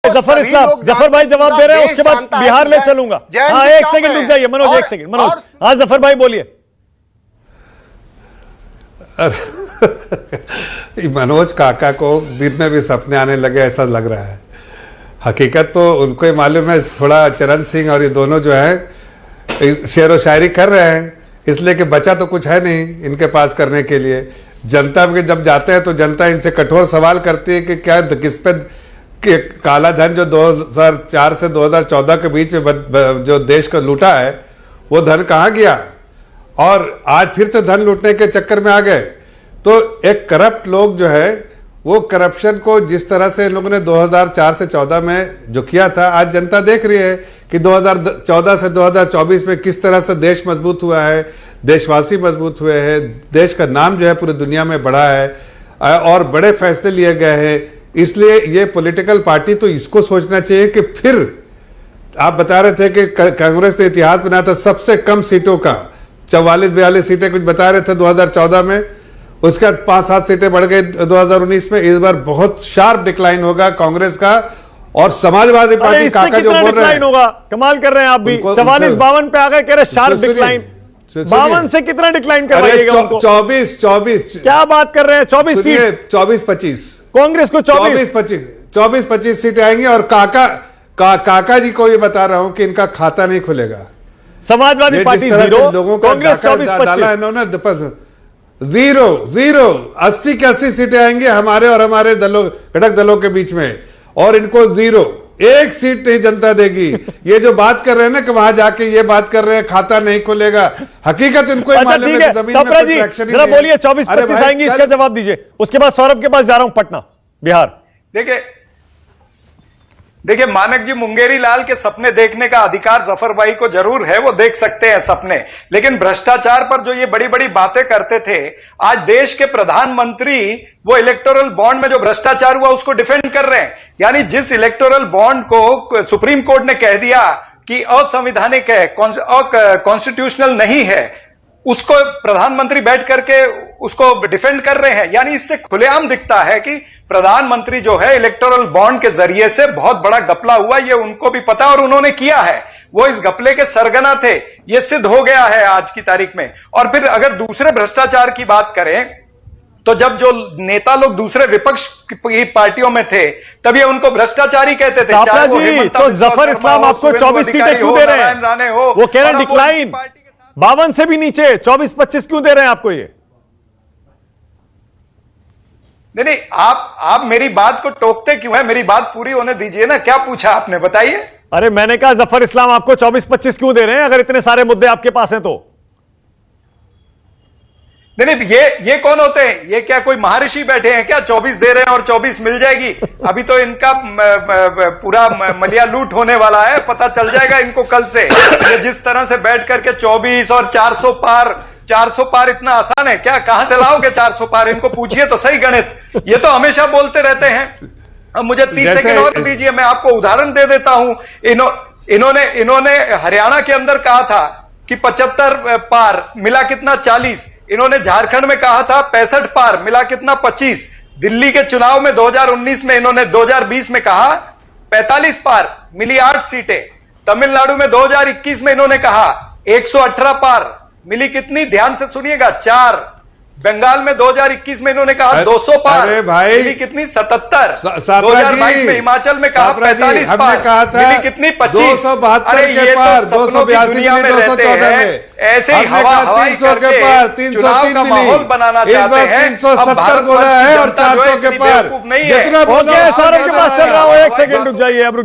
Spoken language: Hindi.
जफर इस्लाम, जफर भाई जवाब दे रहे हैं, उसके बाद बिहार ले चलूंगा। हाँ, एक सेकंड रुक जाइए मनोज, एक सेकंड मनोज। हाँ जफर भाई बोलिए। मनोज काका को दिन में भी सपने आने लगे ऐसा लग रहा है। हकीकत तो उनको ही मालूम है, थोड़ा चरण सिंह और ये दोनों जो है शेर व शायरी कर रहे हैं, इसलिए कि बचा तो कुछ है नहीं इनके पास करने के लिए। जनता के जब जाते हैं तो जनता इनसे कठोर सवाल करती है कि क्या किस पे कि काला धन जो 2004 से 2014 के बीच में जो देश को लूटा है वो धन कहाँ गया, और आज फिर से धन लूटने के चक्कर में आ गए। तो एक करप्ट लोग जो है वो करप्शन को जिस तरह से इन लोगों ने 2004 से 14 में जो किया था, आज जनता देख रही है कि 2014 से 2024 में किस तरह से देश मजबूत हुआ है, देशवासी मजबूत हुए हैं, देश का नाम जो है पूरी दुनिया में बढ़ा है और बड़े फैसले लिए गए हैं। इसलिए ये पॉलिटिकल पार्टी तो इसको सोचना चाहिए कि फिर आप बता रहे थे कि कांग्रेस ने इतिहास बनाया था सबसे कम सीटों का, 44-42 सीटें कुछ बता रहे थे 2014 में, उसके बाद 5-7 सीटें बढ़ गई 2019 में। इस बार बहुत शार्प डिक्लाइन होगा कांग्रेस का, और समाजवादी पार्टी काका जो बोल रहे हैं होगा, कमाल कर रहे हैं आप भी। 44-52 पे आ गए, कह रहे शार्प डिक्लाइन। 52 से कितना डिक्लाइन करवाइएगा उनको? 24 क्या बात कर रहे हैं? 24 सीट, 24-25 कांग्रेस को 24-25 सीटें आएंगी। और काका जी को ये बता रहा हूं कि इनका खाता नहीं खुलेगा। समाजवादी पार्टी 0, लोगों कांग्रेस 24-25 इन्होंने 0 80 की 80 सीटें आएंगी हमारे और हमारे दलों, घटक दलों के बीच में, और इनको 0 एक सीट नहीं जनता देगी। ये जो बात कर रहे हैं ना कि वहां जाके ये बात कर रहे हैं खाता नहीं खुलेगा, हकीकत इनको ही मालूम है कि जमीन में कोई ट्रैक्शन ही नहीं है। बोलिए 24-25 आएंगी, इसका जवाब दीजिए। उसके बाद सौरभ के पास जा रहा हूं, पटना बिहार। देखिए मानक जी, मुंगेरी लाल के सपने देखने का अधिकार जफर भाई को जरूर है, वो देख सकते हैं सपने, लेकिन भ्रष्टाचार पर जो ये बड़ी बड़ी बातें करते थे, आज देश के प्रधानमंत्री वो इलेक्टोरल बॉन्ड में जो भ्रष्टाचार हुआ उसको डिफेंड कर रहे हैं। यानी जिस इलेक्टोरल बॉन्ड को सुप्रीम कोर्ट ने कह दिया कि असंवैधानिक है, कॉन्स्टिट्यूशनल नहीं है, उसको प्रधानमंत्री बैठ करके उसको डिफेंड कर रहे हैं। यानी इससे खुलेआम दिखता है कि प्रधानमंत्री जो है इलेक्टोरल बॉन्ड के जरिए से बहुत बड़ा घपला हुआ, ये उनको भी पता और उन्होंने किया है। वो इस घपले के सरगना थे, ये सिद्ध हो गया है आज की तारीख में। और फिर अगर दूसरे भ्रष्टाचार की बात करें तो जब जो नेता लोग दूसरे विपक्ष की पार्टियों में थे तब ये उनको भ्रष्टाचारी कहते थे। चाहे वो हेमंत तो जफर इस्लाम आपको 24 सीटें क्यों दे रहे हैं? वो कह रहे हैं डिक्लाइन, 52 से भी नीचे 24-25 क्यों दे रहे हैं आपको? ये नहीं, आप मेरी बात को टोकते क्यों है? मेरी बात पूरी होने दीजिए ना। क्या पूछा आपने, बताइए। अरे मैंने कहा जफर इस्लाम आपको 24-25 क्यों दे रहे हैं अगर इतने सारे मुद्दे आपके पास हैं तो? नहीं, ये कौन होते हैं? ये क्या कोई महर्षि बैठे हैं क्या 24 दे रहे हैं और 24 मिल जाएगी? अभी तो इनका पूरा मलिया लूट होने वाला है, पता चल जाएगा इनको कल से। ये जिस तरह से बैठ करके 24 और 400 पार इतना आसान है क्या? कहां से लाओगे 400 पार? इनको पूछिए तो सही गणित। ये तो हमेशा बोलते रहते हैं। अब मुझे 30 सेकंड और दीजिए, मैं आपको उदाहरण दे देता हूं। इन्होंने हरियाणा के अंदर कहा था कि 75 पार, मिला कितना 40। इन्होंने झारखंड में कहा था 65 पार, मिला कितना 25। दिल्ली के चुनाव में 2019 में इन्होंने 2020 में कहा 45 पार, मिली 8 सीटें। तमिलनाडु में 2021 में इन्होंने कहा 118 पार, मिली कितनी? ध्यान से सुनिएगा, 4। बंगाल में 2021 में इन्होंने कहा 200 पार, मिली कितनी? 77। 2022 में हिमाचल में कहा 45 पार, मिली कितनी? 25। अरे ये तो सपनों की दुनिया में रहते हैं, ऐसे ही हवाई करके चुनाव का माहौल बनाना चाहते हैं। 370 बोला है और 400 के पार नहीं है। सौरभ के पास चल रहा हूं, एक सेकंड रुक जाइए अब।